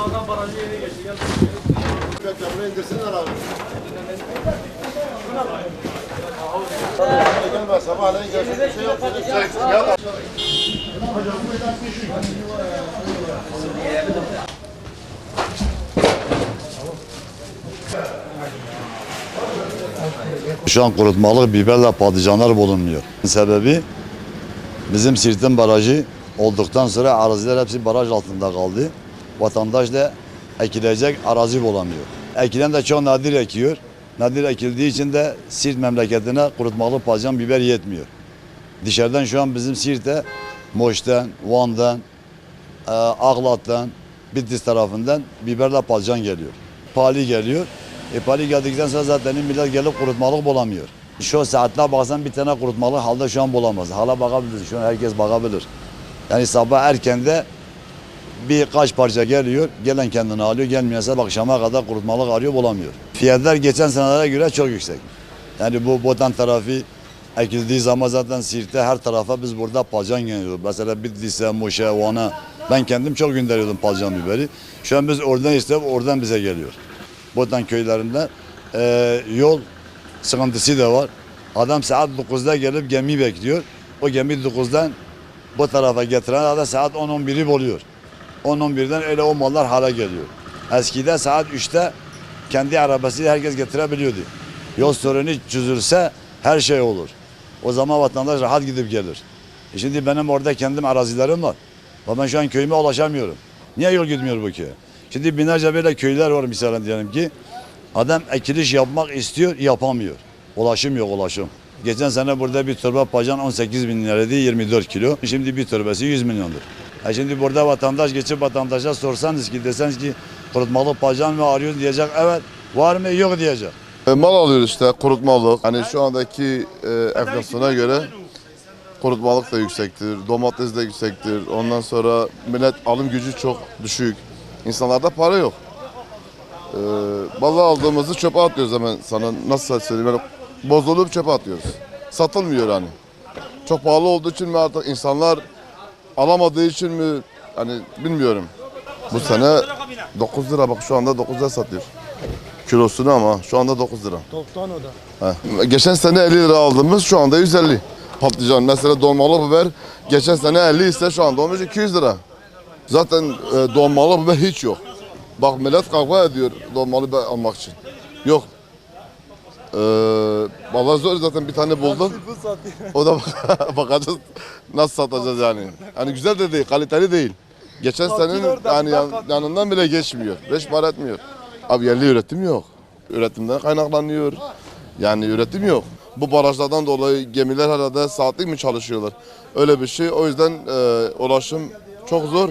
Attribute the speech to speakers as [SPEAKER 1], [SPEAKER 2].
[SPEAKER 1] Adam barajı yeni geçti. Gel.
[SPEAKER 2] Buraya indirsinler abi. Gelmez sabahleyin gelsin bir şey yok. Gel.
[SPEAKER 3] Şu an kurutmalık biberle patlıcanlar bulunmuyor. Sebebi bizim Sirtin Barajı olduktan sonra araziler hepsi baraj altında kaldı. Vatandaş da ekilecek arazi bulamıyor. Ekilen de çok nadir ekiyor. Nadir ekildiği için de Sirt memleketine kurutmalık patlıcan biber yetmiyor. Dışarıdan şu an bizim Sirt'e Moş'tan, Van'dan, Ağlat'tan, Bitlis tarafından biberle patlıcan geliyor. Pahalı geliyor. Pahalı geldikten sonra zaten millet gelip kurutmalık bulamıyor. Şu saatte baksan bir tane kurutmalık halde şu an bulamaz. Hala bakabilir. Şu an herkes bakabilir. Yani sabah erkende birkaç parça geliyor. Gelen kendini alıyor. Gelmiyorsa bak akşama kadar kurutmalık arıyor bulamıyor. Fiyatlar geçen senelere göre çok yüksek. Yani bu Botan tarafı ekildiği zaman zaten Sirt'te her tarafa biz burada patlıcan geliyoruz. Mesela Bitlis'e, Muş'a, Van'a. Ben kendim çok gönderiyordum patlıcan biberi. Şu an biz oradan isteyip oradan bize geliyor. Botan köylerinde yol sıkıntısı da var. Adam saat 9'da gelip gemi bekliyor. O gemi 9'dan bu tarafa getiren adam saat 10-11'i buluyor. 10-11'den öyle o mallar hala geliyor. Eskide saat 3'te kendi arabasıyla herkes getirebiliyordu. Yol sorunu çözülse her şey olur. O zaman vatandaş rahat gidip gelir. Şimdi benim orada kendim arazilerim var. Ama ben şu an köyüme ulaşamıyorum. Niye yol gitmiyor bu köye? Şimdi binlerce böyle köyler var mesela diyelim ki. Adam ekiliş yapmak istiyor, yapamıyor. Ulaşım yok, ulaşım. Geçen sene burada bir torba patlıcan 18 bin liraydı, 24 kilo. Şimdi bir torbası 100 milyondur. Şimdi burada vatandaş geçip vatandaşa sorsanız ki deseniz ki kurutmalık patlıcan mı arıyorsun diyecek. Evet, var mı yok diyecek.
[SPEAKER 2] Mal alıyoruz işte kurutmalık. Hani şu andaki enflasyona göre kurutmalık da yüksektir, domates de yüksektir. Ondan sonra millet alım gücü çok düşük. İnsanlarda para yok. Vallahi aldığımızı çöpe atıyoruz hemen sana. Nasıl söyleyeyim? Yani bozulup çöpe atıyoruz. Satılmıyor hani. Çok pahalı olduğu için mi artık insanlar alamadığı için mi? Hani bilmiyorum. Bu sene 9 lira bak şu anda 9 lira satıyor. Kilosunu ama şu anda 9 lira.
[SPEAKER 1] Toptan o da.
[SPEAKER 2] Geçen sene 50 lira aldığımız şu anda 150. Patlıcan mesela dolmalı biber geçen sene 50 ise şu anda olmuş 200 lira. Zaten dolmalı biber hiç yok. Bak millet kavga ediyor dolmalı biber almak için. Yok. Vallahi zor zaten bir tane buldum. O da bakacağız nasıl satacağız yani. Hani güzel de değil, kaliteli değil. Geçen senenin yani yanından bile geçmiyor. 5 para etmiyor. Abi yerli üretim yok. Üretimden kaynaklanıyor. Yani üretim yok. Bu barajlardan dolayı gemiler herhalde saatlik mi çalışıyorlar? Öyle bir şey. O yüzden ulaşım çok zor.